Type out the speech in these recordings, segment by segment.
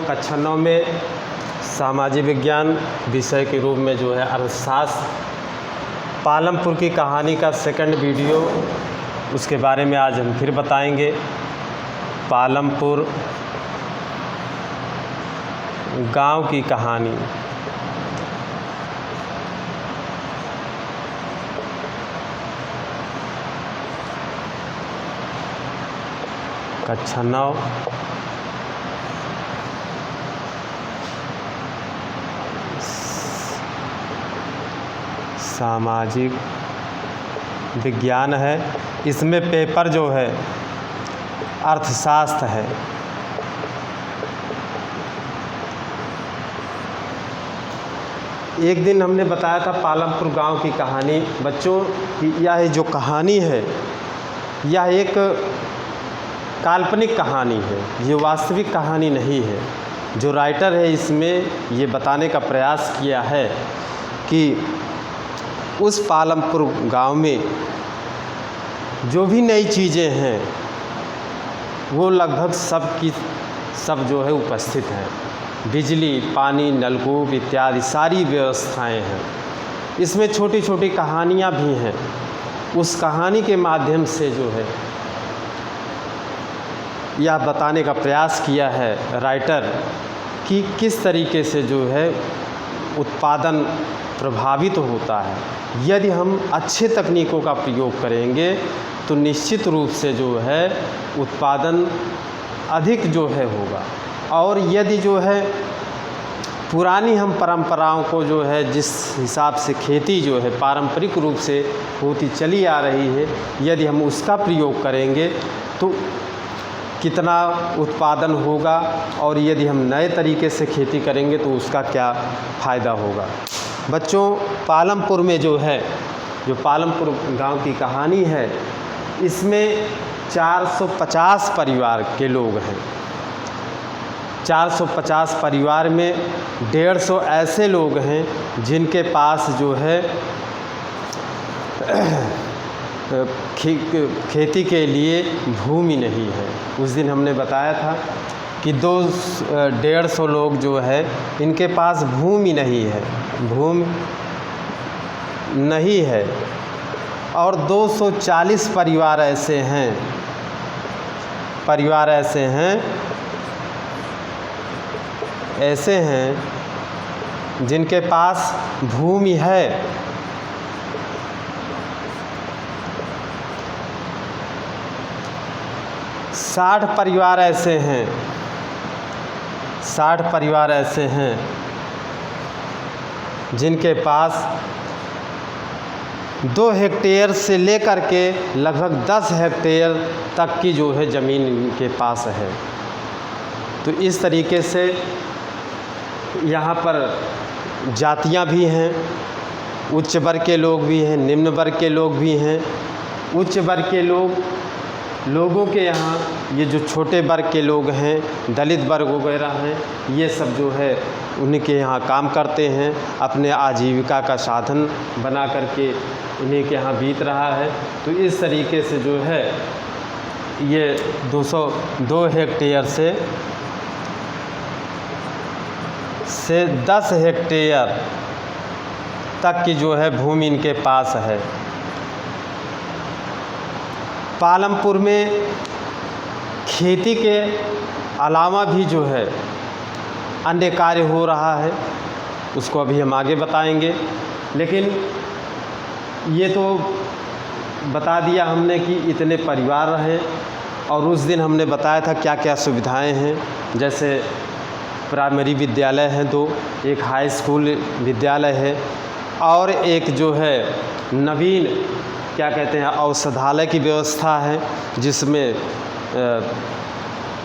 कक्षा 9 में सामाजिक विज्ञान विषय के रूप में जो है अर्थशास्त्र पालमपुर की कहानी का सेकंड वीडियो, उसके बारे में आज हम फिर बताएंगे। पालमपुर गांव की कहानी। कक्षा 9 सामाजिक विज्ञान है। इसमें पेपर जो है अर्थशास्त्र है। एक दिन हमने बताया था पालमपुर गांव की कहानी। बच्चों, यह जो कहानी है यह एक काल्पनिक कहानी है, ये वास्तविक कहानी नहीं है। जो राइटर है इसमें ये बताने का प्रयास किया है कि उस पालमपुर गांव में जो भी नई चीज़ें हैं वो लगभग सब जो है उपस्थित हैं। बिजली, पानी, नलकूप इत्यादि सारी व्यवस्थाएं हैं। इसमें छोटी छोटी कहानियां भी हैं। उस कहानी के माध्यम से जो है यह बताने का प्रयास किया है राइटर कि किस तरीके से जो है उत्पादन प्रभावित होता है। यदि हम अच्छे तकनीकों का प्रयोग करेंगे तो निश्चित रूप से जो है उत्पादन अधिक जो है होगा। और यदि जो है पुरानी हम परंपराओं को जो है जिस हिसाब से खेती जो है पारंपरिक रूप से होती चली आ रही है, यदि हम उसका प्रयोग करेंगे तो कितना उत्पादन होगा, और यदि हम नए तरीके से खेती करेंगे तो उसका क्या फ़ायदा होगा। बच्चों, पालमपुर में जो है जो पालमपुर गांव की कहानी है इसमें 450 परिवार के लोग हैं। 450 परिवार में 150 ऐसे लोग हैं जिनके पास जो है खेती के लिए भूमि नहीं है। उस दिन हमने बताया था कि 150 लोग जो है इनके पास भूमि नहीं है, और 240 परिवार ऐसे हैं जिनके पास भूमि है। 60 परिवार ऐसे हैं जिनके पास 2 हेक्टेयर से लेकर के लगभग 10 हेक्टेयर तक की जो है ज़मीन इनके पास है। तो इस तरीके से यहाँ पर जातियाँ भी हैं, उच्च वर्ग के लोग भी हैं, निम्न वर्ग के लोग भी हैं। उच्च वर्ग के लोगों के यहाँ ये जो छोटे वर्ग के लोग हैं, दलित वर्ग वगैरह हैं, ये सब जो है उन्हीं के यहाँ काम करते हैं। अपने आजीविका का साधन बना करके उन्हीं के यहाँ बीत रहा है। तो इस तरीके से जो है ये 202 हेक्टेयर से 10 हेक्टेयर तक की जो है भूमि इनके पास है। पालमपुर में खेती के अलावा भी जो है अन्य कार्य हो रहा है, उसको अभी हम आगे बताएंगे। लेकिन ये तो बता दिया हमने कि इतने परिवार हैं, और उस दिन हमने बताया था क्या क्या सुविधाएं हैं। जैसे प्राइमरी विद्यालय हैं 2, एक हाई स्कूल विद्यालय है, और एक जो है नवीन क्या कहते हैं औषधालय की व्यवस्था है, जिसमें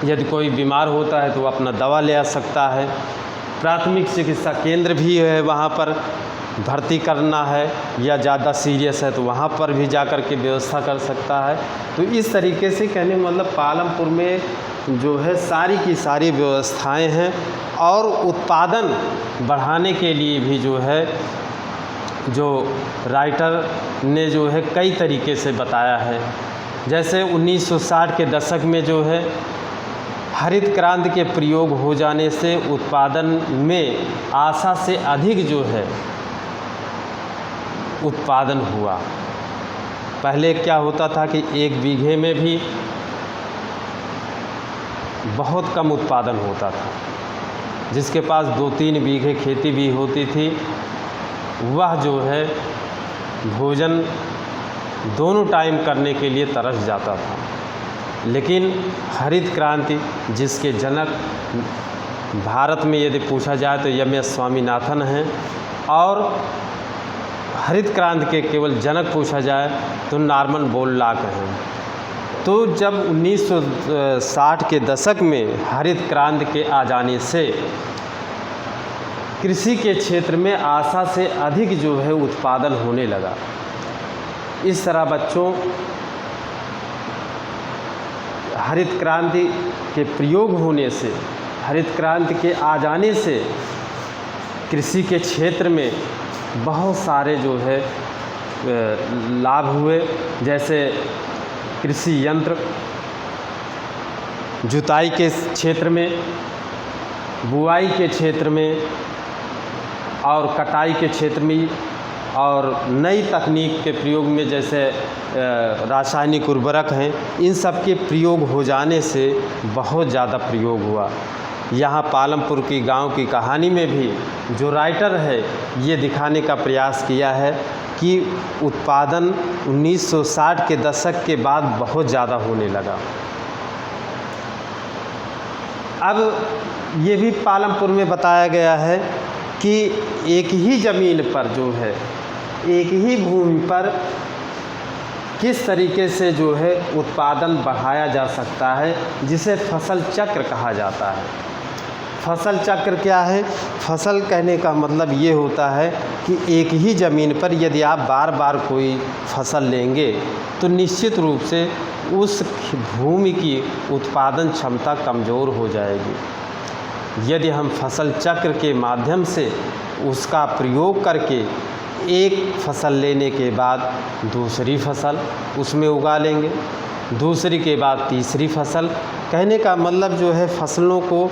यदि कोई बीमार होता है तो वो अपना दवा ले आ सकता है। प्राथमिक चिकित्सा केंद्र भी है, वहाँ पर भर्ती करना है या ज़्यादा सीरियस है तो वहाँ पर भी जा कर के व्यवस्था कर सकता है। तो इस तरीके से कहने मतलब पालमपुर में जो है सारी की सारी व्यवस्थाएं हैं, और उत्पादन बढ़ाने के लिए भी जो है जो राइटर ने जो है कई तरीके से बताया है। जैसे 1960 के दशक में जो है हरित क्रांति के प्रयोग हो जाने से उत्पादन में आशा से अधिक जो है उत्पादन हुआ। पहले क्या होता था कि 1 बीघे में भी बहुत कम उत्पादन होता था। जिसके पास 2-3 बीघे खेती भी होती थी वह जो है भोजन दोनों टाइम करने के लिए तरस जाता था। लेकिन हरित क्रांति जिसके जनक भारत में यदि पूछा जाए तो एम.एस. स्वामीनाथन हैं, और हरित क्रांति के केवल जनक पूछा जाए तो नॉर्मन बोरलॉग हैं। तो जब 1960 के दशक में हरित क्रांति के आ जाने से कृषि के क्षेत्र में आशा से अधिक जो है उत्पादन होने लगा। इस तरह बच्चों हरित क्रांति के प्रयोग होने से, हरित क्रांति के आ जाने से कृषि के क्षेत्र में बहुत सारे जो है लाभ हुए। जैसे कृषि यंत्र, जुताई के क्षेत्र में, बुआई के क्षेत्र में और कटाई के क्षेत्र में, और नई तकनीक के प्रयोग में जैसे रासायनिक उर्वरक हैं, इन सब के प्रयोग हो जाने से बहुत ज़्यादा प्रयोग हुआ। यहाँ पालमपुर की गांव की कहानी में भी जो राइटर है ये दिखाने का प्रयास किया है कि उत्पादन 1960 के दशक के बाद बहुत ज़्यादा होने लगा। अब ये भी पालमपुर में बताया गया है कि एक ही ज़मीन पर जो है, एक ही भूमि पर किस तरीके से जो है उत्पादन बढ़ाया जा सकता है, जिसे फसल चक्र कहा जाता है। फसल चक्र क्या है? फसल कहने का मतलब ये होता है कि एक ही ज़मीन पर यदि आप बार बार कोई फसल लेंगे तो निश्चित रूप से उस भूमि की उत्पादन क्षमता कमज़ोर हो जाएगी। यदि हम फसल चक्र के माध्यम से उसका प्रयोग करके एक फसल लेने के बाद दूसरी फसल उसमें उगा लेंगे, दूसरी के बाद तीसरी फसल, कहने का मतलब जो है फसलों को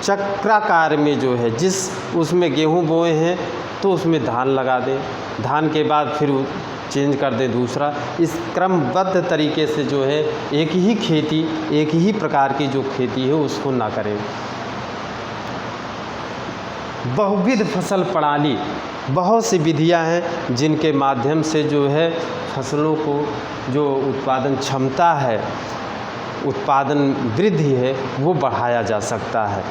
चक्राकार में जो है, जिस उसमें गेहूं बोए हैं तो उसमें धान लगा दें, धान के बाद फिर चेंज कर दें दूसरा। इस क्रमबद्ध तरीके से जो है एक ही खेती, एक ही प्रकार की जो खेती है उसको ना करें। बहुविध फसल प्रणाली, बहुत सी विधियां हैं जिनके माध्यम से जो है फसलों को जो उत्पादन क्षमता है, उत्पादन वृद्धि है, वो बढ़ाया जा सकता है।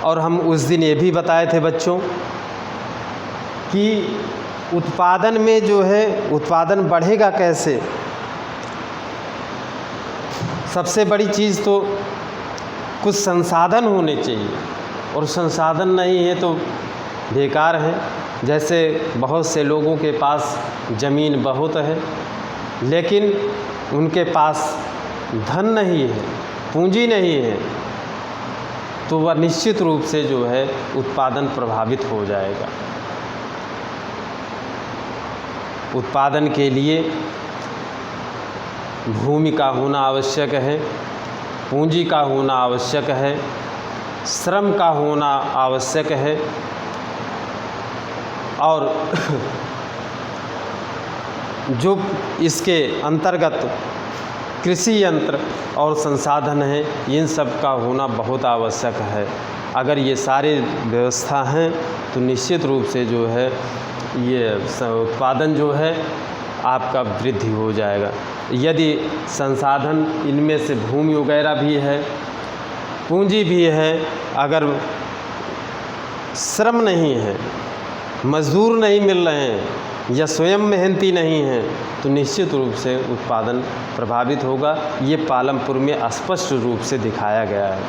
और हम उस दिन ये भी बताए थे बच्चों कि उत्पादन में जो है उत्पादन बढ़ेगा कैसे। सबसे बड़ी चीज़ तो कुछ संसाधन होने चाहिए, और संसाधन नहीं है तो बेकार है। जैसे बहुत से लोगों के पास ज़मीन बहुत है लेकिन उनके पास धन नहीं है, पूंजी नहीं है, तो वह निश्चित रूप से जो है उत्पादन प्रभावित हो जाएगा। उत्पादन के लिए भूमि का होना आवश्यक है, पूंजी का होना आवश्यक है, श्रम का होना आवश्यक है, और जो इसके अंतर्गत कृषि यंत्र और संसाधन हैं, इन सब का होना बहुत आवश्यक है। अगर ये सारी व्यवस्था हैं तो निश्चित रूप से जो है ये उत्पादन जो है आपका वृद्धि हो जाएगा। यदि संसाधन इनमें से भूमि वगैरह भी है, पूंजी भी है, अगर श्रम नहीं है, मज़दूर नहीं मिल रहे हैं या स्वयं मेहनती नहीं हैं, तो निश्चित रूप से उत्पादन प्रभावित होगा। ये पालमपुर में स्पष्ट रूप से दिखाया गया है।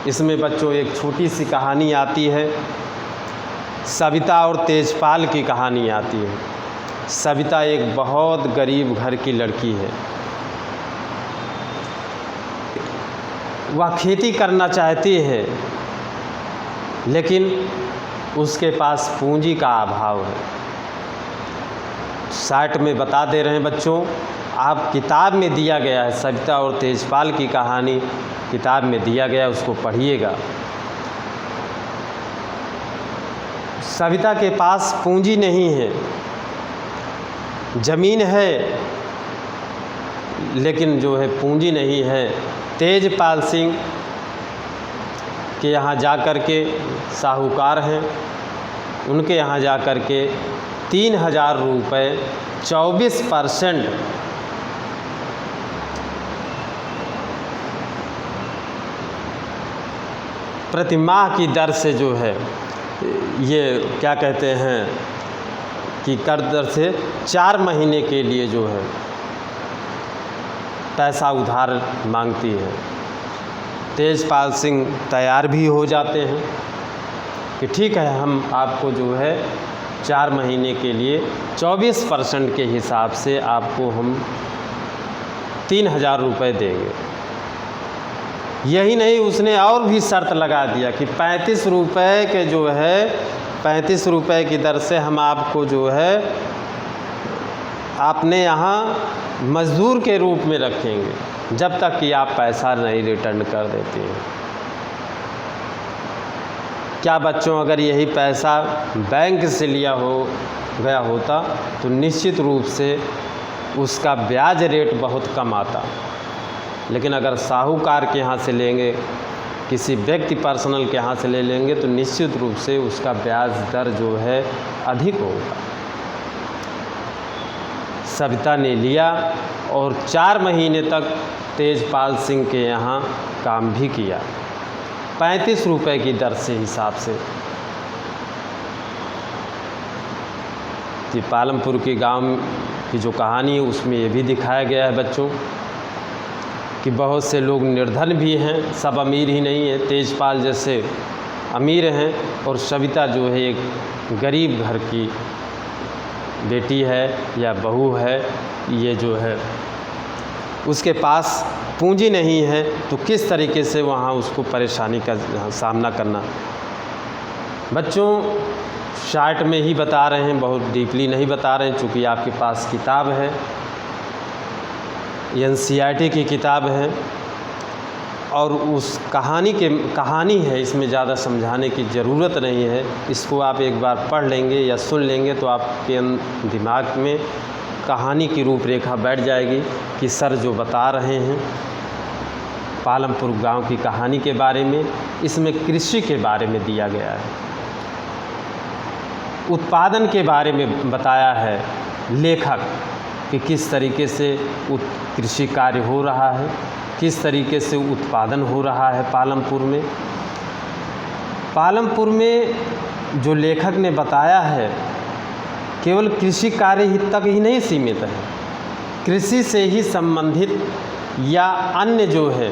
इसमें बच्चों एक छोटी सी कहानी आती है, सविता और तेजपाल की कहानी आती है। सविता एक बहुत गरीब घर की लड़की है। वह खेती करना चाहती है लेकिन उसके पास पूंजी का अभाव है। साइट में बता दे रहे हैं बच्चों, आप किताब में दिया गया है सविता और तेजपाल की कहानी, किताब में दिया गया, उसको पढ़िएगा। सविता के पास पूंजी नहीं है, ज़मीन है लेकिन जो है पूंजी नहीं है। तेजपाल सिंह के यहाँ जा कर के, साहूकार हैं, उनके यहाँ जा कर के 3,000 रुपये 24% प्रतिमाह की दर से जो है, ये क्या कहते हैं कि कर दर से 4 महीने के लिए जो है पैसा उधार मांगती है। तेजपाल सिंह तैयार भी हो जाते हैं कि ठीक है, हम आपको जो है 4 महीने के लिए 24% के हिसाब से आपको हम 3,000 रुपये देंगे। यही नहीं, उसने और भी शर्त लगा दिया कि 35 रुपये के जो है 35 रुपये की दर से हम आपको जो है आपने यहाँ मज़दूर के रूप में रखेंगे जब तक कि आप पैसा नहीं रिटर्न कर देते हैं। क्या बच्चों, अगर यही पैसा बैंक से लिया गया होता तो निश्चित रूप से उसका ब्याज रेट बहुत कम आता, लेकिन अगर साहूकार के यहाँ से लेंगे, किसी व्यक्ति पर्सनल के यहाँ से ले लेंगे तो निश्चित रूप से उसका ब्याज दर जो है अधिक होगा। सविता ने लिया और 4 महीने तक तेजपाल सिंह के यहाँ काम भी किया, 35 रुपये की दर से हिसाब से। पालमपुर के गांव की जो कहानी है उसमें ये भी दिखाया गया है बच्चों कि बहुत से लोग निर्धन भी हैं, सब अमीर ही नहीं है। तेजपाल जैसे अमीर हैं और सविता जो है एक गरीब घर की बेटी है या बहू है, ये जो है उसके पास पूंजी नहीं है, तो किस तरीके से वहाँ उसको परेशानी का सामना करना। बच्चों शार्ट में ही बता रहे हैं, बहुत डीपली नहीं बता रहे हैं, चूँकि आपके पास किताब है, NCERT की किताब है और उस कहानी है, इसमें ज़्यादा समझाने की ज़रूरत नहीं है। इसको आप एक बार पढ़ लेंगे या सुन लेंगे तो आपके दिमाग में कहानी की रूपरेखा बैठ जाएगी कि सर जो बता रहे हैं पालमपुर गांव की कहानी के बारे में, इसमें कृषि के बारे में दिया गया है, उत्पादन के बारे में बताया है लेखक कि किस तरीके से कृषि कार्य हो रहा है, किस तरीके से उत्पादन हो रहा है पालमपुर में। पालमपुर में जो लेखक ने बताया है केवल कृषि कार्य तक ही नहीं सीमित है, कृषि से ही संबंधित या अन्य जो है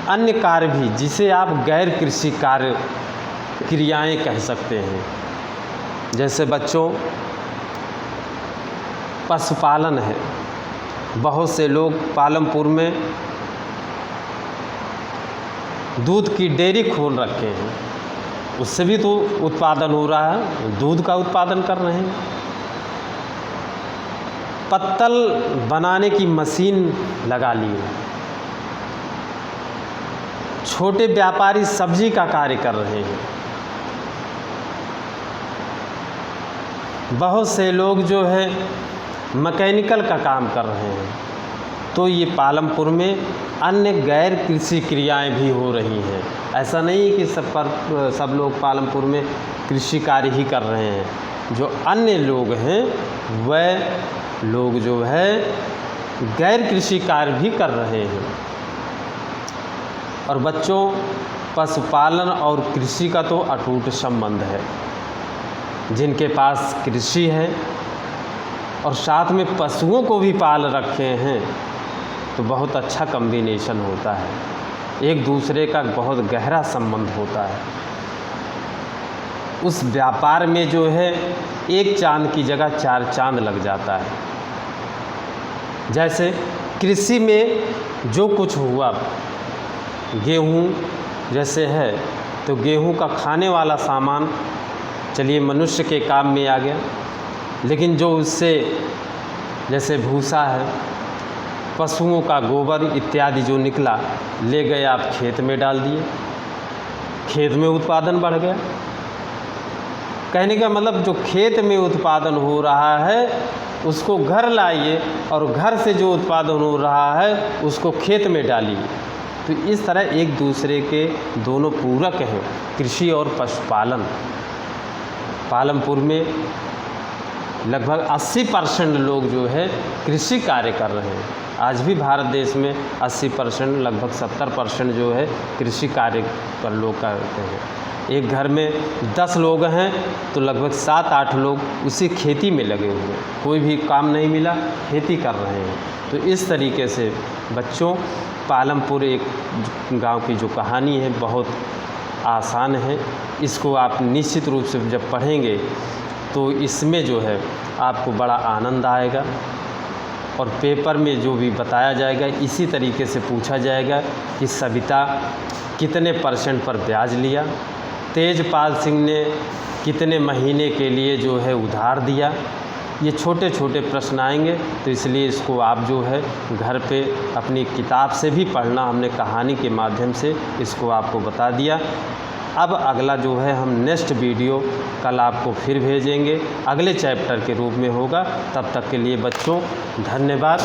अन्य कार्य भी, जिसे आप गैर कृषि कार्य क्रियाएं कह सकते हैं। जैसे बच्चों पशुपालन है, बहुत से लोग पालमपुर में दूध की डेयरी खोल रखे हैं, उससे भी तो उत्पादन हो रहा है, दूध का उत्पादन कर रहे हैं। पत्तल बनाने की मशीन लगा ली है, छोटे व्यापारी सब्जी का कार्य कर रहे हैं। बहुत से लोग जो है मैकेनिकल का काम कर रहे हैं। तो ये पालमपुर में अन्य गैर कृषि क्रियाएं भी हो रही हैं। ऐसा नहीं है कि सब लोग पालमपुर में कृषि कार्य ही कर रहे हैं। जो अन्य लोग हैं वह लोग जो है गैर कृषि कार्य भी कर रहे हैं। और बच्चों पशुपालन और कृषि का तो अटूट संबंध है। जिनके पास कृषि है और साथ में पशुओं को भी पाल रखे हैं तो बहुत अच्छा कॉम्बिनेशन होता है, एक दूसरे का बहुत गहरा संबंध होता है। उस व्यापार में जो है एक चांद की जगह 4 चांद लग जाता है। जैसे कृषि में जो कुछ हुआ, गेहूँ जैसे है तो गेहूँ का खाने वाला सामान चलिए मनुष्य के काम में आ गया, लेकिन जो उससे जैसे भूसा है, पशुओं का गोबर इत्यादि जो निकला ले गए आप खेत में डाल दिए, खेत में उत्पादन बढ़ गया। कहने का मतलब जो खेत में उत्पादन हो रहा है उसको घर लाइए और घर से जो उत्पादन हो रहा है उसको खेत में डालिए। तो इस तरह एक दूसरे के दोनों पूरक हैं, कृषि और पशुपालन। पालमपुर में लगभग 80% लोग जो है कृषि कार्य कर रहे हैं। आज भी भारत देश में 80% लगभग 70% जो है कृषि कार्य पर लोग करते हैं। एक घर में 10 लोग हैं तो लगभग 7-8 लोग उसी खेती में लगे हुए हैं, कोई भी काम नहीं मिला खेती कर रहे हैं। तो इस तरीके से बच्चों पालमपुर एक गांव की जो कहानी है बहुत आसान है। इसको आप निश्चित रूप से जब पढ़ेंगे तो इसमें जो है आपको बड़ा आनंद आएगा और पेपर में जो भी बताया जाएगा इसी तरीके से पूछा जाएगा कि सविता कितने % पर ब्याज लिया, तेजपाल सिंह ने कितने महीने के लिए जो है उधार दिया। ये छोटे छोटे प्रश्न आएंगे, तो इसलिए इसको आप जो है घर पे अपनी किताब से भी पढ़ना। हमने कहानी के माध्यम से इसको आपको बता दिया। अब अगला जो है हम नेक्स्ट वीडियो कल आपको फिर भेजेंगे, अगले चैप्टर के रूप में होगा। तब तक के लिए बच्चों धन्यवाद।